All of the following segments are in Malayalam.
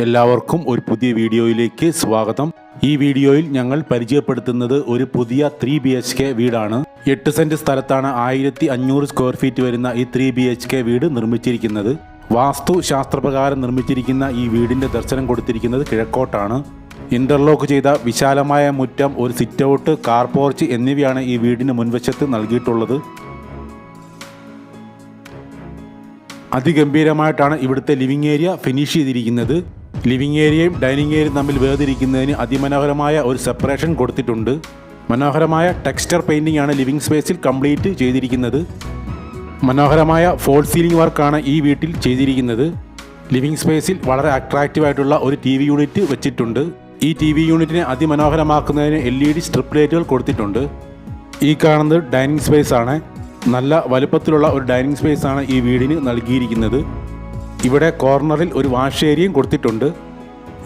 എല്ലാവർക്കും ഒരു പുതിയ വീഡിയോയിലേക്ക് സ്വാഗതം. ഈ വീഡിയോയിൽ ഞങ്ങൾ പരിചയപ്പെടുത്തുന്നത് ഒരു പുതിയ 3 BHK വീടാണ്. 8 സെന്റ് സ്ഥലത്താണ് 1500 സ്ക്വയർ ഫീറ്റ് വരുന്ന ഈ 3 BHK വീട് നിർമ്മിച്ചിരിക്കുന്നത്. വാസ്തു ശാസ്ത്രപ്രകാരം നിർമ്മിച്ചിരിക്കുന്ന ഈ വീടിന്റെ ദർശനം കൊടുത്തിരിക്കുന്നത് കിഴക്കോട്ടാണ്. ഇന്റർലോക്ക് ചെയ്ത വിശാലമായ മുറ്റം, ഒരു സിറ്റ് ഔട്ട്, കാർ പോർച്ച് എന്നിവയാണ് ഈ വീടിന് മുൻവശത്ത് നൽകിയിട്ടുള്ളത്. അതിഗംഭീരമായിട്ടാണ് ഇവിടുത്തെ ലിവിംഗ് ഏരിയ ഫിനിഷ് ചെയ്തിരിക്കുന്നത്. ലിവിംഗ് ഏരിയയും ഡൈനിങ് ഏരിയയും തമ്മിൽ വേർതിരിക്കുന്നതിന് അതിമനോഹരമായ ഒരു സെപ്പറേഷൻ കൊടുത്തിട്ടുണ്ട്. മനോഹരമായ ടെക്സ്ചർ പെയിൻറ്റിംഗ് ആണ് ലിവിംഗ് സ്പേസിൽ കംപ്ലീറ്റ് ചെയ്തിരിക്കുന്നത്. മനോഹരമായ ഫോൾ സീലിംഗ് വർക്കാണ് ഈ വീട്ടിൽ ചെയ്തിരിക്കുന്നത്. ലിവിംഗ് സ്പേസിൽ വളരെ അട്രാക്റ്റീവായിട്ടുള്ള ഒരു TV യൂണിറ്റ് വെച്ചിട്ടുണ്ട്. ഈ TV യൂണിറ്റിനെ അതിമനോഹരമാക്കുന്നതിന് LED സ്ട്രിപ്പ് ലൈറ്റുകൾ കൊടുത്തിട്ടുണ്ട്. ഈ കാണുന്നത് ഡൈനിങ് സ്പേസ് ആണ്. നല്ല വലുപ്പത്തിലുള്ള ഒരു ഡൈനിങ് സ്പേസ് ആണ് ഈ വീടിന് നൽകിയിരിക്കുന്നത്. ഇവിടെ കോർണറിൽ ഒരു വാഷ് ഏരിയയും കൊടുത്തിട്ടുണ്ട്.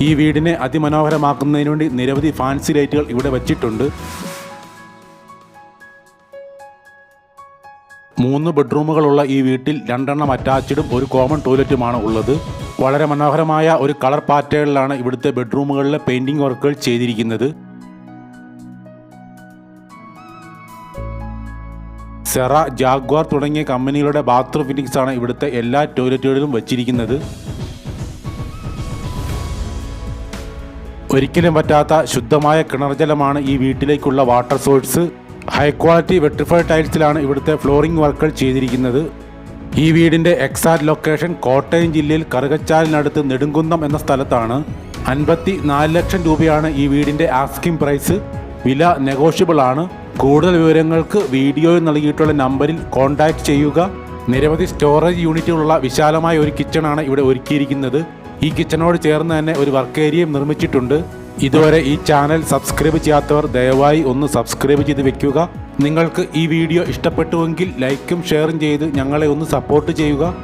ഈ വീടിനെ അതിമനോഹരമാക്കുന്നതിന് വേണ്ടി നിരവധി ഫാൻസി ലൈറ്റുകൾ ഇവിടെ വച്ചിട്ടുണ്ട്. 3 ബെഡ്റൂമുകളുള്ള ഈ വീട്ടിൽ 2 എണ്ണം അറ്റാച്ച്ഡും ഒരു കോമൺ ടോയ്ലറ്റുമാണ് ഉള്ളത്. വളരെ മനോഹരമായ ഒരു കളർ പാറ്റേണിലാണ് ഇവിടുത്തെ ബെഡ്റൂമുകളിലെ പെയിൻറ്റിംഗ് വർക്കുകൾ ചെയ്തിരിക്കുന്നത്. സെറ, ജാഗ്വാർ തുടങ്ങിയ കമ്പനികളുടെ ബാത്റൂം ഫിറ്റിംഗ്സ് ആണ് ഇവിടുത്തെ എല്ലാ ടോയ്ലറ്റുകളിലും വച്ചിരിക്കുന്നത്. ഒരിക്കലും പറ്റാത്ത ശുദ്ധമായ കിണർ ജലമാണ് ഈ വീട്ടിലേക്കുള്ള water source. High quality vitrified ടൈൽസിലാണ് ഇവിടുത്തെ ഫ്ലോറിംഗ് വർക്കുകൾ ചെയ്തിരിക്കുന്നത്. ഈ വീടിൻ്റെ എക്സാക്ട് ലൊക്കേഷൻ കോട്ടയം ജില്ലയിൽ കറുകച്ചാലിനടുത്ത് നെടുങ്കുന്നം എന്ന സ്ഥലത്താണ്. 54 ലക്ഷം രൂപയാണ് ഈ വീടിൻ്റെ ആസ്കിംഗ് പ്രൈസ്. വില നെഗോഷ്യബിൾ ആണ്. കൂടുതൽ വിവരങ്ങൾക്ക് വീഡിയോയിൽ നൽകിയിട്ടുള്ള നമ്പറിൽ കോൺടാക്റ്റ് ചെയ്യുക. നിരവധി സ്റ്റോറേജ് യൂണിറ്റുകളുള്ള വിശാലമായ ഒരു കിച്ചണാണ് ഇവിടെ ഒരുക്കിയിരിക്കുന്നത്. ഈ കിച്ചണോട് ചേർന്ന് തന്നെ ഒരു വർക്ക് ഏരിയയും നിർമ്മിച്ചിട്ടുണ്ട്. ഇതുവരെ ഈ ചാനൽ സബ്സ്ക്രൈബ് ചെയ്യാത്തവർ ദയവായി ഒന്ന് സബ്സ്ക്രൈബ് ചെയ്ത് വെക്കുക. നിങ്ങൾക്ക് ഈ വീഡിയോ ഇഷ്ടപ്പെട്ടുവെങ്കിൽ ലൈക്കും ഷെയറും ചെയ്ത് ഞങ്ങളെ ഒന്ന് സപ്പോർട്ട് ചെയ്യുക.